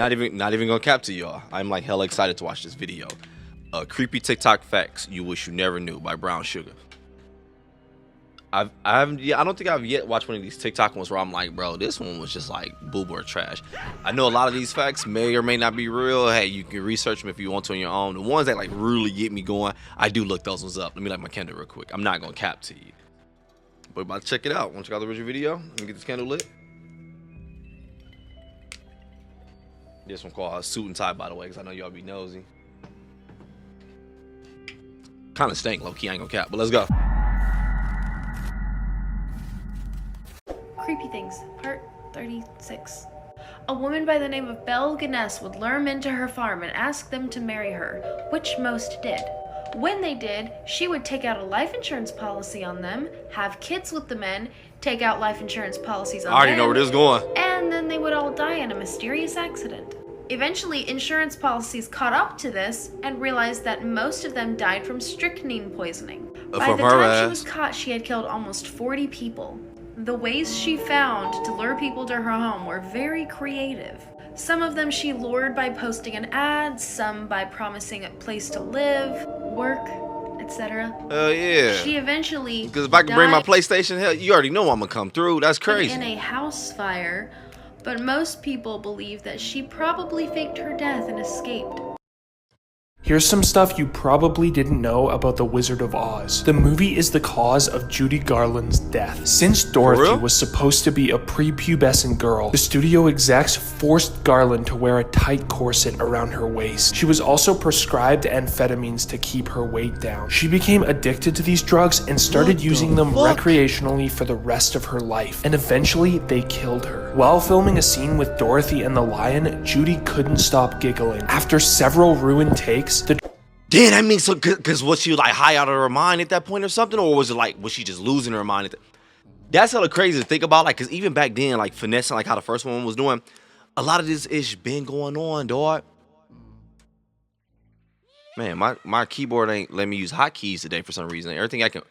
Not even gonna cap to y'all. I'm like hella excited to watch this video. Creepy TikTok facts you wish you never knew by Brown Sugar. I don't think I've yet watched one of these TikTok ones where I'm like, bro, this one was just like boob or trash. I know a lot of these facts may or may not be real. Hey, you can research them if you want to on your own. The ones that like really get me going, I do look those ones up. Let me light my candle real quick. I'm not gonna cap to you, but about to check it out. Want to check out the original video? Let me get this candle lit. This one called Suit and Tie, by the way, because I know y'all be nosy. Kind of stank, low key. I ain't gonna cap, but let's go. Creepy Things, Part 36. A woman by the name of Belle Guinness would lure men to her farm and ask them to marry her, which most did. When they did, she would take out a life insurance policy on them, have kids with the men, take out life insurance policies on them. I already know where this is going. And then they would all die in a mysterious accident. Eventually, insurance policies caught up to this and realized that most of them died from strychnine poisoning. By the time she was caught, she had killed almost 40 people. The ways she found to lure people to her home were very creative. Some of them she lured by posting an ad, some by promising a place to live, work, etc. Hell yeah. She eventually Because if I can bring my PlayStation, hell, you already know I'm gonna come through. That's crazy. In a house fire, but most people believe that she probably faked her death and escaped. Here's some stuff you probably didn't know about The Wizard of Oz. The movie is the cause of Judy Garland's death. Since Dorothy was supposed to be a prepubescent girl, the studio execs forced Garland to wear a tight corset around her waist. She was also prescribed amphetamines to keep her weight down. She became addicted to these drugs and started using them recreationally for the rest of her life, and eventually they killed her. While filming a scene with Dorothy and the lion, Judy couldn't stop giggling. After several ruined takes, damn, that means so, because was she like high out of her mind at that point or something, or was it like, was she just losing her mind? That's hella crazy to think about, like, because even back then, like finessing, like how the first one was doing, a lot of this ish been going on, dog. Man, my keyboard ain't let me use hotkeys today for some reason. Everything I can.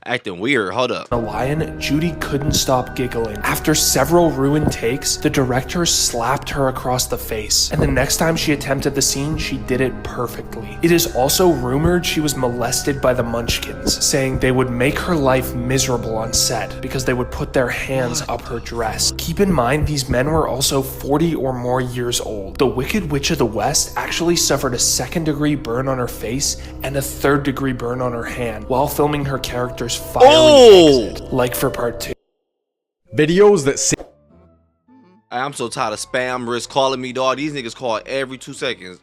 Acting weird. Hold up. The lion, Judy couldn't stop giggling. After several ruined takes, the director slapped her across the face, and the next time she attempted the scene, she did it perfectly. It is also rumored she was molested by the Munchkins, saying they would make her life miserable on set because they would put their hands up her dress. Keep in mind, these men were also 40 or more years old. The Wicked Witch of the West actually suffered a 2nd-degree burn on her face and a 3rd-degree burn on her hand while filming her character's fiery exit, like for part 2. Videos that see. I'm so tired of spam risk calling me, dog. These niggas call every 2 seconds.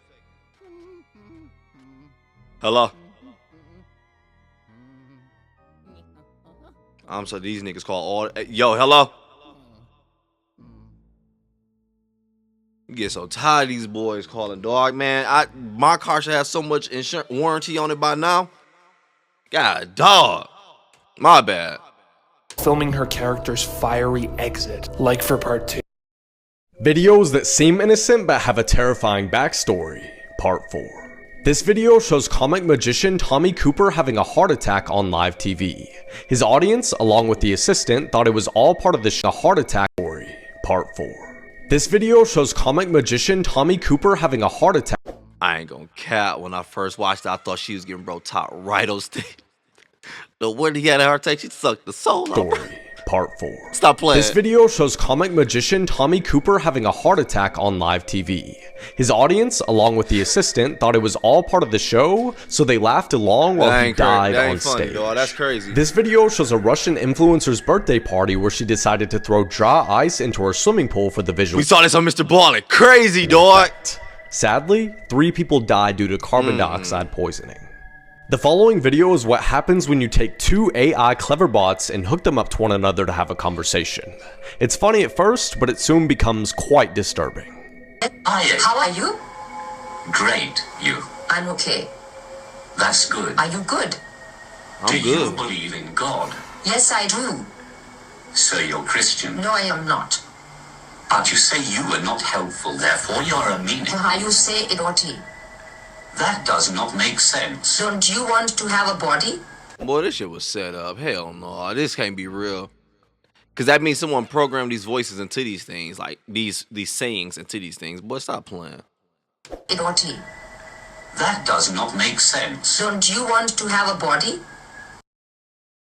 Hello. I'm so these niggas call all. Yo, hello. You get so tired of these boys calling, dog. Man, my car should have so much insurance warranty on it by now. God, dog. My bad. Filming her character's fiery exit, like for part 2. Videos that seem innocent but have a terrifying backstory, part 4. This video shows comic magician Tommy Cooper having a heart attack on live TV. His audience, along with the assistant, thought it was all part of the heart attack story, part 4. This video shows comic magician Tommy Cooper having a heart attack. I ain't gonna cap. When I first watched it, I thought she was getting bro top right on stage. The when he had a heart attack, she sucked the soul out. Story, part 4. Stop playing. This video shows comic magician Tommy Cooper having a heart attack on live TV. His audience, along with the assistant, thought it was all part of the show, so they laughed along while he died on stage. Dog. That's crazy. This video shows a Russian influencer's birthday party where she decided to throw dry ice into her swimming pool for the visual. We saw this on Mr. Ballin'. Crazy, dog. Sadly, 3 people died due to carbon dioxide poisoning. The following video is what happens when you take 2 AI clever bots and hook them up to one another to have a conversation. It's funny at first, but it soon becomes quite disturbing. How are you? Great, you. I'm okay. That's good. Are you good? Do you believe in God? Yes, I do. So you're Christian? No, I am not. But you say you were not helpful, therefore you're a meaning. How you say it, Oti? That does not make sense. Don't you want to have a body? Boy, this shit was set up. Hell no. This can't be real. Because that means someone programmed these voices into these things, like these sayings into these things. Boy, stop playing. Erotic. That does not make sense. Don't you want to have a body?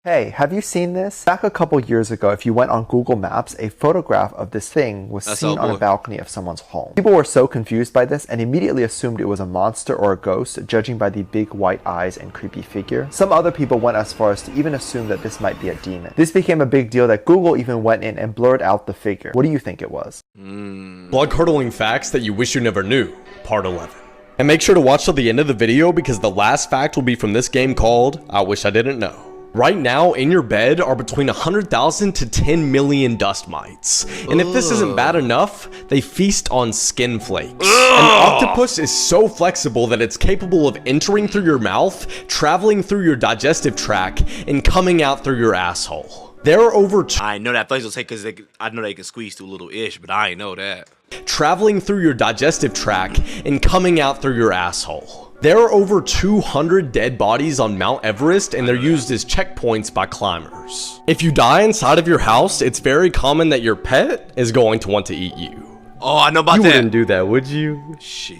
Hey, have you seen this? Back a couple years ago, if you went on Google Maps, a photograph of this thing was seen on a balcony of someone's home. People were so confused by this and immediately assumed it was a monster or a ghost, judging by the big white eyes and creepy figure. Some other people went as far as to even assume that this might be a demon. This became a big deal that Google even went in and blurred out the figure. What do you think it was? Blood-curdling facts that you wish you never knew, part 11. And make sure to watch till the end of the video because the last fact will be from this game called I Wish I Didn't Know. Right now, in your bed are between 100,000 to 10 million dust mites. And if this isn't bad enough, they feast on skin flakes. An octopus is so flexible that it's capable of entering through your mouth, traveling through your digestive tract, and coming out through your asshole. There are over I know that. I thought you was gonna say because I know they can squeeze through a little ish, but I ain't know that. Traveling through your digestive tract and coming out through your asshole. There are over 200 dead bodies on Mount Everest and they're used as checkpoints by climbers. If you die inside of your house, it's very common that your pet is going to want to eat you. Oh, I know about that. You wouldn't do that, would you? Shit.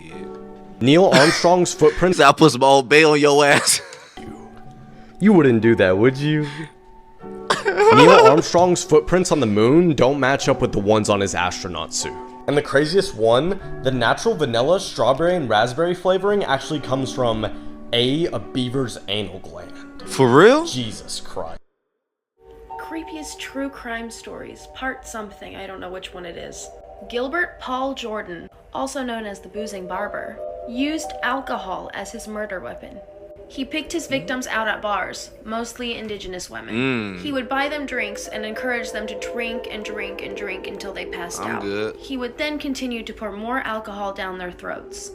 Neil Armstrong's footprints. I'll put some Old Bay on your ass. You wouldn't do that, would you? Neil Armstrong's footprints on the moon don't match up with the ones on his astronaut suit. And the craziest one, the natural vanilla, strawberry, and raspberry flavoring actually comes from a beaver's anal gland. For real? Jesus Christ. Creepiest true crime stories, part something, I don't know which one it is. Gilbert Paul Jordan, also known as the boozing barber, used alcohol as his murder weapon. He picked his victims out at bars, mostly indigenous women. He would buy them drinks and encourage them to drink and drink and drink until they passed out. Good. He would then continue to pour more alcohol down their throats.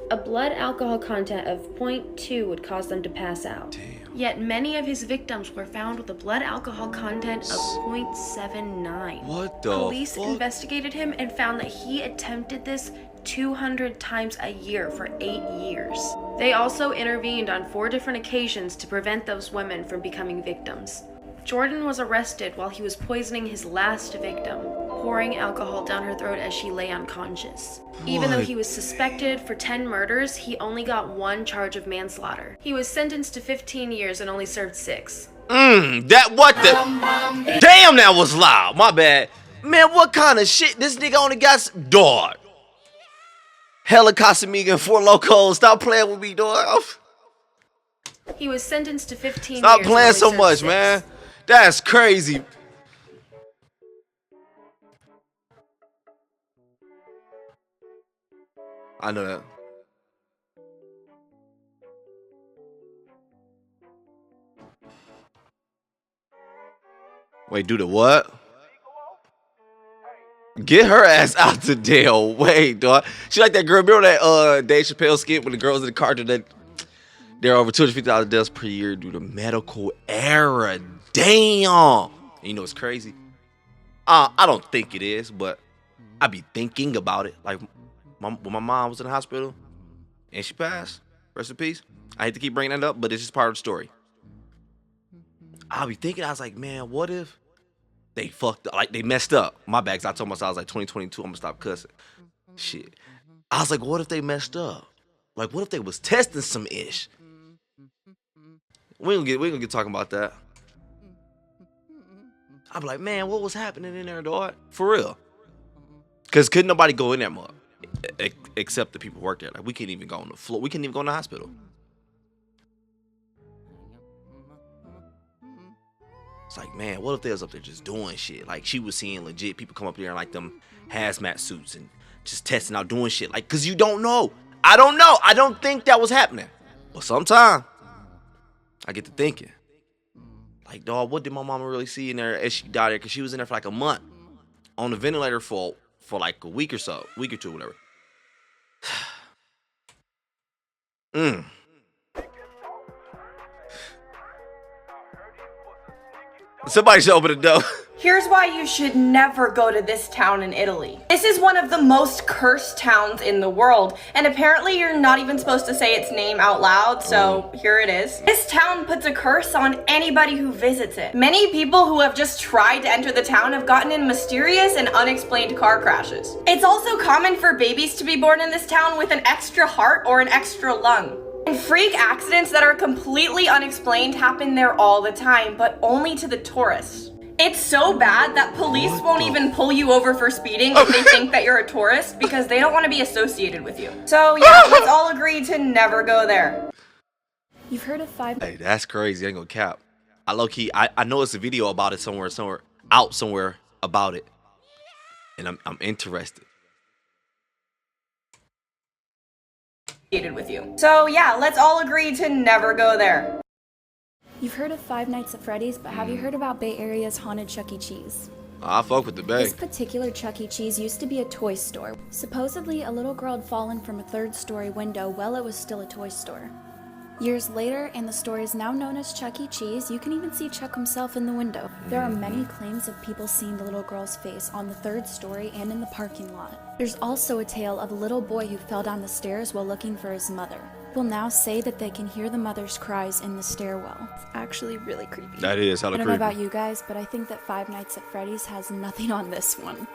A blood alcohol content of 0.2 would cause them to pass out. Damn. Yet many of his victims were found with a blood alcohol content of 0.79. What the Police fuck? investigated him and found that he attempted this 200 times a year for 8 years. They also intervened on 4 different occasions to prevent those women from becoming victims. Jordan was arrested while he was poisoning his last victim, pouring alcohol down her throat as she lay unconscious. Even though he was suspected for 10 murders, he only got 1 charge of manslaughter. He was sentenced to 15 years and only served 6. That what the? Damn, that was loud. My bad. Man, what kind of shit? This nigga only got dog. Hella Casamiga and 4 Locos. Stop playing with me, dog. He was sentenced to 15 Stop years. playing and so only much, served 6. man. That's crazy. I know that. Wait, do the what? Get her ass out the damn way, dog. She like that girl. Remember that Dave Chappelle skit when the girls in the car that there are over 250,000 deaths per year due to medical error. Damn. And you know it's crazy. I don't think it is, but I be thinking about it. Like when my mom was in the hospital and she passed, rest in peace. I hate to keep bringing that up, but it's just part of the story. I'll be thinking, I was like, man, what if they fucked up, like they messed up? My bad, 'cause I told myself I was like 2022, I'm gonna stop cussing. Shit. I was like, what if they messed up? Like, what if they was testing some ish? We ain't gonna get talking about that. I'd be like, man, what was happening in there, dog? For real. Cause couldn't nobody go in there more except the people who work there. Like we couldn't even go on the floor. We couldn't even go in the hospital. It's like, man, what if they was up there just doing shit? Like she was seeing legit people come up there in like them hazmat suits and just testing out doing shit. Like, cause you don't know. I don't know. I don't think that was happening. But sometime I get to thinking, like, dog, what did my mama really see in there as she died there? Cause she was in there for like a month on the ventilator for like a week or two, whatever. Somebody should open the door. Here's why you should never go to this town in Italy. This is one of the most cursed towns in the world, and apparently you're not even supposed to say its name out loud, so here it is. This town puts a curse on anybody who visits it. Many people who have just tried to enter the town have gotten in mysterious and unexplained car crashes. It's also common for babies to be born in this town with an extra heart or an extra lung. And freak accidents that are completely unexplained happen there all the time, but only to the tourists. It's so bad that police won't even pull you over for speeding if they think that you're a tourist because they don't want to be associated with you. So yeah, let's all agree to never go there. You've heard of five... Hey, that's crazy. I ain't gonna cap. I low-key, I know it's a video about it somewhere about it. And I'm interested. With you. So yeah, let's all agree to never go there. You've heard of Five Nights at Freddy's, but have you heard about Bay Area's haunted Chuck E. Cheese? I fuck with the Bay. This particular Chuck E. Cheese used to be a toy store. Supposedly, a little girl had fallen from a third-story window while it was still a toy store. Years later, and the store is now known as Chuck E. Cheese, you can even see Chuck himself in the window. There are many claims of people seeing the little girl's face on the third story and in the parking lot. There's also a tale of a little boy who fell down the stairs while looking for his mother. People now say that they can hear the mother's cries in the stairwell. It's actually really creepy. That is hella creepy. I don't know about you guys, but I think that Five Nights at Freddy's has nothing on this one.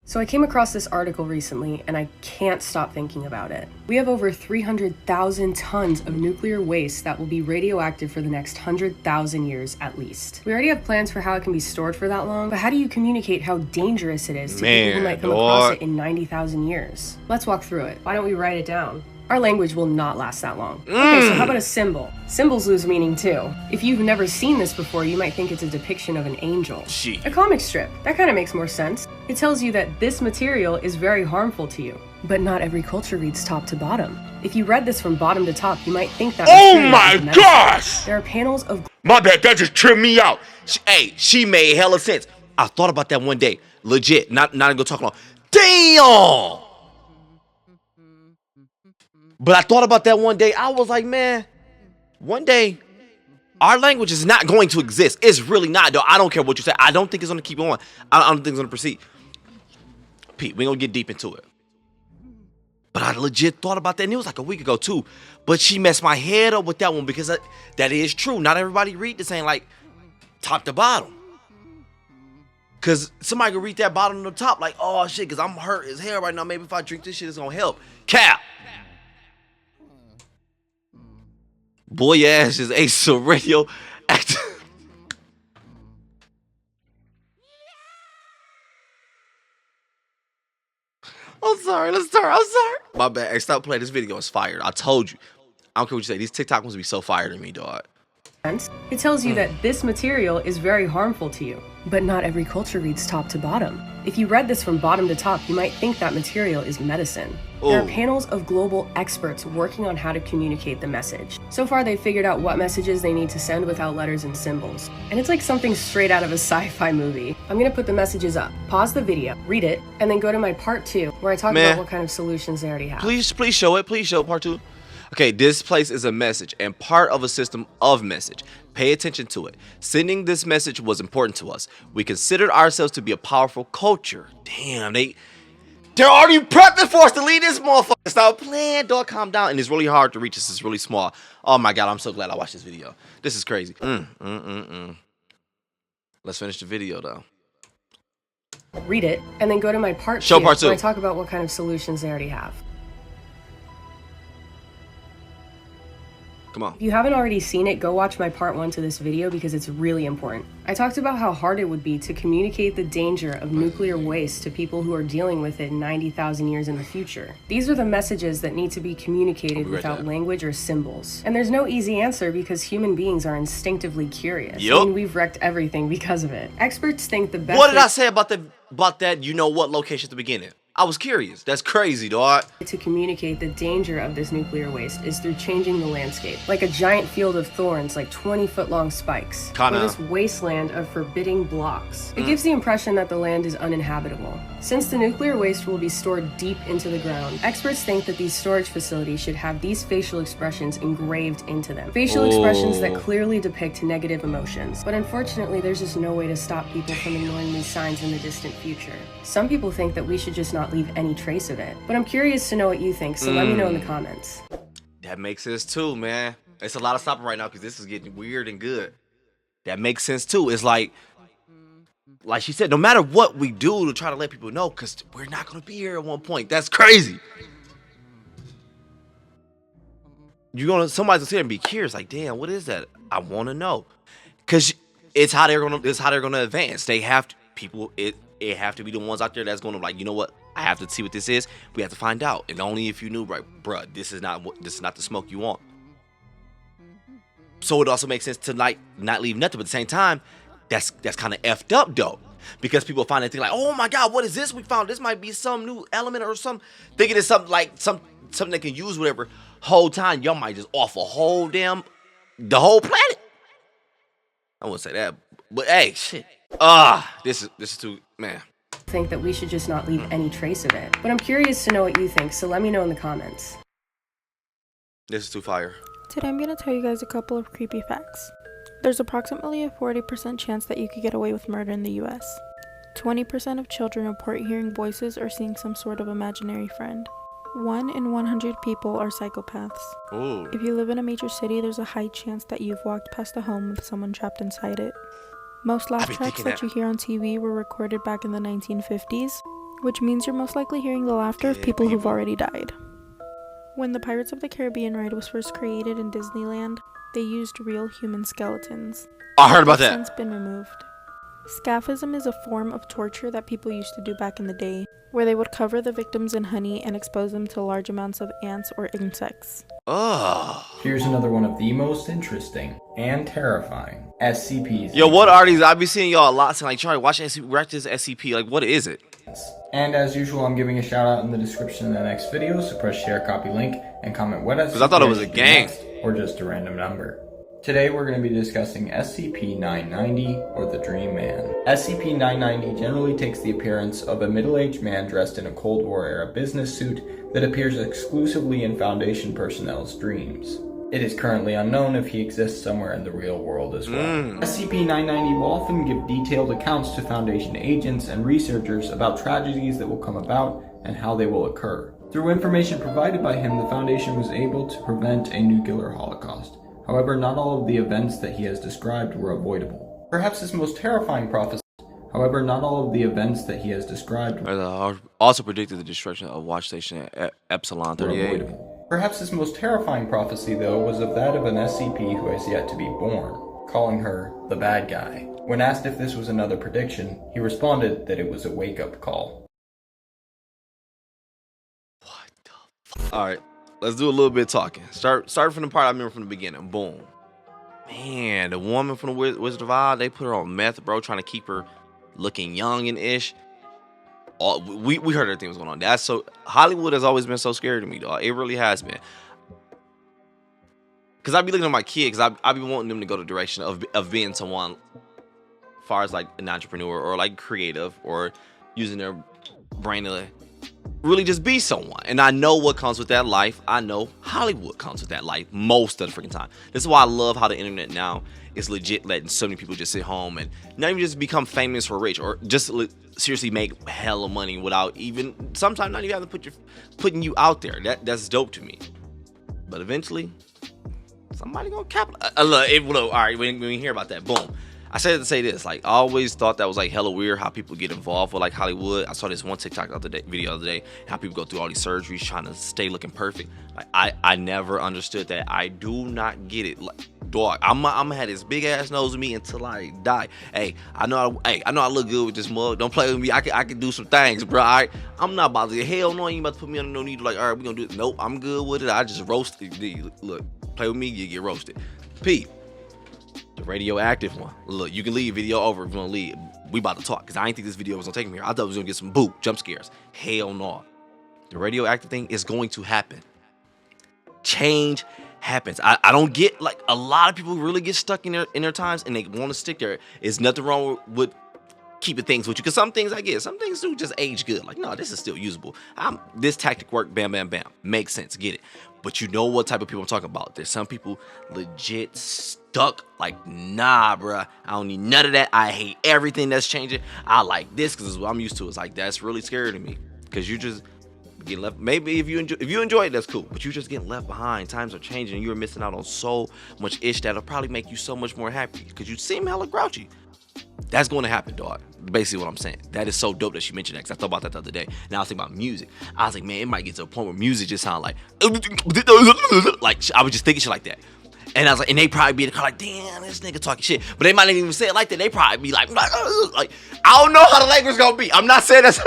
So I came across this article recently, and I can't stop thinking about it. We have over 300,000 tons of nuclear waste that will be radioactive for the next 100,000 years at least. We already have plans for how it can be stored for that long, but how do you communicate how dangerous it is to people who might come across it in 90,000 years? Let's walk through it. Why don't we write it down? Our language will not last that long. Okay, so how about a symbol? Symbols lose meaning too. If you've never seen this before, you might think it's a depiction of an angel. A comic strip. That kind of makes more sense. It tells you that this material is very harmful to you. But not every culture reads top to bottom. If you read this from bottom to top, you might think that— Oh my gosh! There are panels of— My bad, that just tripped me out. She made hella sense. I thought about that one day. Legit. Not gonna talk long. Damn! But I thought about that one day. I was like, man, one day, our language is not going to exist. It's really not, though. I don't care what you say. I don't think it's going to keep on. I don't think it's going to proceed. Pete, we're going to get deep into it. But I legit thought about that, and it was like a week ago, too. But she messed my head up with that one because that is true. Not everybody read this ain't like top to bottom. Because somebody can read that bottom to the top like, oh, shit, because I'm hurt as hell right now. Maybe if I drink this shit, it's going to help. Cap. Boy, your ass is a surreal actor. I'm sorry. Let's start. I'm sorry. My bad. Hey, stop playing. This video is fired. I told you. I don't care what you say. These TikTok ones be so fired to me, dog. It tells you that this material is very harmful to you. But not every culture reads top to bottom. If you read this from bottom to top, you might think that material is medicine. There are panels of global experts working on how to communicate the message. So far, they've figured out what messages they need to send without letters and symbols. And it's like something straight out of a sci-fi movie. I'm gonna put the messages up, pause the video, read it, and then go to my part 2, where I talk about what kind of solutions they already have. Please show it. Please show part 2. Okay, this place is a message and part of a system of message. Pay attention to it. Sending this message was important to us. We considered ourselves to be a powerful culture. Damn, they're already prepping for us to leave this motherfucker. Stop playing, dog. Calm down. And it's really hard to reach. This is really small. Oh my God, I'm so glad I watched this video. This is crazy. Let's finish the video though. Read it, and then go to my part 2, where I talk about what kind of solutions they already have. Come on. If you haven't already seen it, go watch my part 1 to this video because it's really important. I talked about how hard it would be to communicate the danger of nuclear waste to people who are dealing with it 90,000 years in the future. These are the messages that need to be communicated without language or symbols. And there's no easy answer because human beings are instinctively curious. I mean, we've wrecked everything because of it. Experts think the best— What did I say about that you know what location at the beginning? I was curious. That's crazy, dog. To communicate the danger of this nuclear waste is through changing the landscape. Like a giant field of thorns, like 20-foot-long spikes. Or this wasteland of forbidding blocks. It gives the impression that the land is uninhabitable. Since the nuclear waste will be stored deep into the ground, experts think that these storage facilities should have these facial expressions engraved into them. Facial expressions that clearly depict negative emotions. But unfortunately, there's just no way to stop people from ignoring these signs in the distant future. Some people think that we should just not leave any trace of it. But I'm curious to know what you think, so let me know in the comments. That makes sense too, man. It's a lot of stopping right now because this is getting weird and good. That makes sense too. It's like she said, no matter what we do to try to let people know, because we're not going to be here at one point. That's crazy. Somebody's gonna sit there and be curious, like, damn, what is that? I want to know, because it's how they're gonna advance. They have to, it have to be the ones out there that's gonna, like, you know what? I have to see what this is. We have to find out, and only if you knew, right, bruh, this is not the smoke you want. So it also makes sense to like not leave nothing, but at the same time, that's kind of effed up though, because people find that thing like, oh my god, what is this we found? This might be some new element or something. Thinking it's something like something they can use, whatever. Whole time y'all might just off the whole planet. I wouldn't say that, but hey, shit. This is too, man. Think that we should just not leave any trace of it. But I'm curious to know what you think, so let me know in the comments. This is too fire. Today I'm going to tell you guys a couple of creepy facts. There's approximately a 40% chance that you could get away with murder in the US. 20% of children report hearing voices or seeing some sort of imaginary friend. 1 in 100 people are psychopaths. Ooh. If you live in a major city, there's a high chance that you've walked past a home with someone trapped inside it. Most laugh tracks that you hear on TV were recorded back in the 1950s, which means you're most likely hearing the laughter of people who've already died. When the Pirates of the Caribbean ride was first created in Disneyland, they used real human skeletons. I heard about that. Since been removed. Scaphism is a form of torture that people used to do back in the day, where they would cover the victims in honey and expose them to large amounts of ants or insects. Here's another one of the most interesting and terrifying SCPs. Yo, what are these? I be seeing y'all a lot saying like, Charlie, watch this SCP. Like, what is it? And as usual, I'm giving a shout out in the description of the next video, so press share, copy link, and comment what SCP. Because I thought it was a gang. Or just a random number. Today we're going to be discussing SCP-990, or the Dream Man. SCP-990 generally takes the appearance of a middle-aged man dressed in a Cold War-era business suit that appears exclusively in Foundation personnel's dreams. It is currently unknown if he exists somewhere in the real world as well. SCP-990 will often give detailed accounts to Foundation agents and researchers about tragedies that will come about and how they will occur. Through information provided by him, the Foundation was able to prevent a nuclear holocaust. However, not all of the events that he has described were avoidable. Perhaps his most terrifying prophecy also predicted the destruction of Watch Station Epsilon 38. Perhaps his most terrifying prophecy, though, was of that of an SCP who has yet to be born, calling her the bad guy. When asked if this was another prediction, he responded that it was a wake-up call. What the fuck? Alright, let's do a little bit of talking. Start from the part I remember from the beginning. Boom. Man, the woman from the Wizard of Oz, they put her on meth, bro, trying to keep her looking young and ish. We heard everything was going on. That's so Hollywood has always been so scary to me, dog. It really has been. Cause I be looking at my kids, I be wanting them to go the direction of being someone, as far as like an entrepreneur or like creative or using their brain to really just be someone. And I know what comes with that life. I know Hollywood comes with that life most of the freaking time. This is why I love how the internet now is legit letting so many people just sit home and not even just become famous or rich or just seriously make hella money without even sometimes not even having to putting you out there. That's dope to me. But eventually, somebody gonna capitalize. Look, all right, when we hear about that, boom. I said to say this, like, I always thought that was like hella weird how people get involved with like Hollywood. I saw this one TikTok video the other day, how people go through all these surgeries trying to stay looking perfect. Like, I never understood that. I do not get it. Like, dog, I'm gonna have this big ass nose with me until I die. Hey, I know I look good with this mug. Don't play with me. I can do some things, bro. All right? I'm not about to. Hell no, you ain't about to put me on no needle. Like, all right, we gonna do it. Nope, I'm good with it. I just roasted. Look, play with me, you get roasted. Pete. The radioactive one. Look, you can leave video over if you want to leave. We about to talk because I didn't think this video was gonna take me here. I thought it was gonna get some jump scares. Hell no. The radioactive thing is going to happen. Change happens. I don't get, like, a lot of people really get stuck in their times and they want to stick there. There's nothing wrong with keeping things with you. Because some things I get, some things do just age good. Like, no, this is still usable. This tactic worked, bam, bam, bam. Makes sense, get it. But you know what type of people I'm talking about. There's some people legit stuck. Like, nah, bruh. I don't need none of that. I hate everything that's changing. I like this because it's what I'm used to. It's like, that's really scary to me. Because you just get left. Maybe if you enjoy it, that's cool. But you're just getting left behind. Times are changing. And you're missing out on so much ish that'll probably make you so much more happy. Because you seem hella grouchy. That's going to happen, dog. Basically what I'm saying. That is so dope that she mentioned that, because I thought about that the other day. Now I was thinking about music. I was like, man, it might get to a point where music just sound like I was just thinking shit like that. And I was like, and they probably be in the car like, damn, this nigga talking shit. But they might not even say it like that. They probably be like I don't know how the language gonna be. I'm not saying that's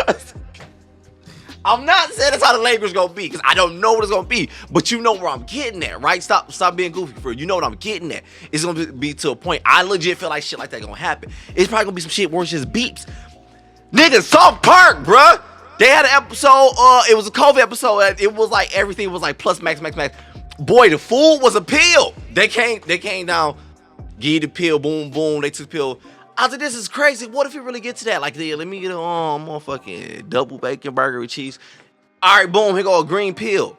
how the language gonna be, because I don't know what it's gonna be. But you know where I'm getting at, right? Stop being goofy for you. You know what I'm getting at. It's gonna be to a point. I legit feel like shit like that gonna happen. It's probably gonna be some shit where it's just beeps. Nigga, South Park, bruh. They had an episode, it was a COVID episode. It was like everything was like plus max. Boy, the food was a pill. They came down, give you the pill, boom, boom. They took the pill. I was like, this is crazy. What if you really get to that? Like, yeah, let me get a motherfucking double bacon burger with cheese. All right, boom, here go a green pill.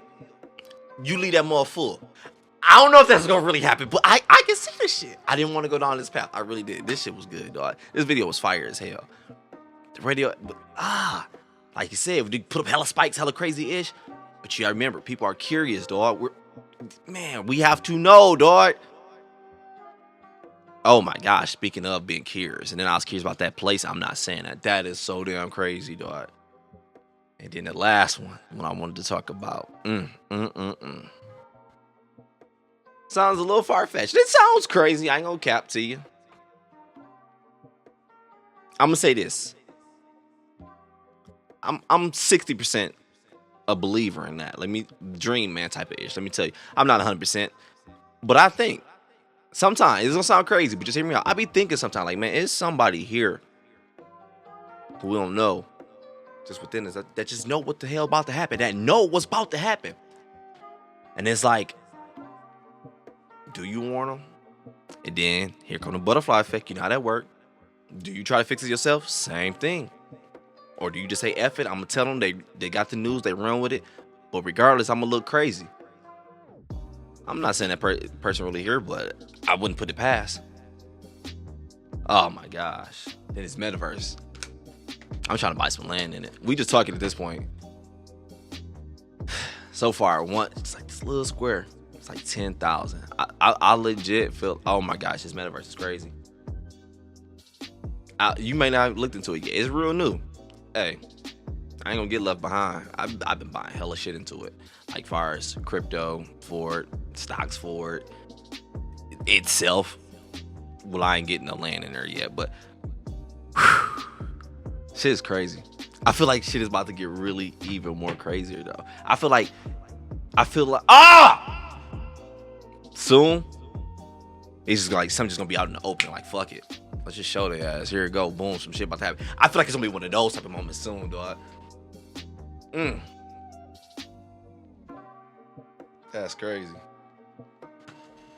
You leave that mother full. I don't know if that's gonna really happen, but I can see this shit. I didn't want to go down this path. I really did. This shit was good, dog. This video was fire as hell. The radio, like you said, we put up hella spikes, hella crazy-ish. But you gotta remember, people are curious, dog. We have to know, dog. Oh my gosh, speaking of being curious. And then I was curious about that place. I'm not saying that. That is so damn crazy, dog. And then the last one I wanted to talk about. Sounds a little far-fetched. It sounds crazy. I ain't gonna cap to you. I'm gonna say this. I'm 60% a believer in that. Let me dream man type of ish. Let me tell you. I'm not 100%. But I think sometimes, it's gonna sound crazy, but just hear me out. I be thinking sometimes, like, man, is somebody here who we don't know, just within us, that just know what the hell about to happen, that know what's about to happen. And it's like, do you warn them? And then here come the butterfly effect. You know how that works. Do you try to fix it yourself? Same thing. Or do you just say, F it, I'm gonna tell them they got the news, they run with it. But regardless, I'm gonna look crazy. I'm not saying that person really here, but I wouldn't put it past. Oh my gosh. Then it's metaverse. I'm trying to buy some land in it. We just talking at this point. So far, it's like this little square. It's like 10,000. I legit feel, oh my gosh, this metaverse is crazy. You may not have looked into it yet. It's real new. Hey, I ain't gonna get left behind. I've been buying hella shit into it. Like far as crypto for it, stocks for it itself. Well, I ain't getting no land in there yet, but shit is crazy. I feel like shit is about to get really even more crazier though. I feel like soon it's just like something's gonna be out in the open. Like fuck it, let's just show their ass. Here it go, boom, some shit about to happen. I feel like it's gonna be one of those type of moments soon, dog. That's crazy.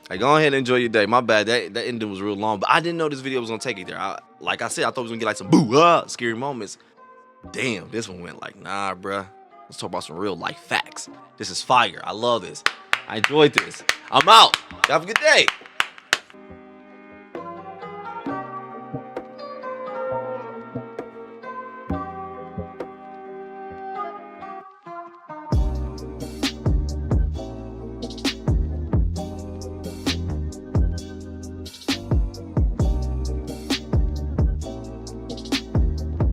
Hey, go ahead and enjoy your day. My bad, that ending was real long, but I didn't know this video was gonna take it there. Like I said, I thought we was gonna get like some scary moments. Damn, this one went like, nah, bruh. Let's talk about some real life facts. This is fire. I love this. I enjoyed this. I'm out. Have a good day.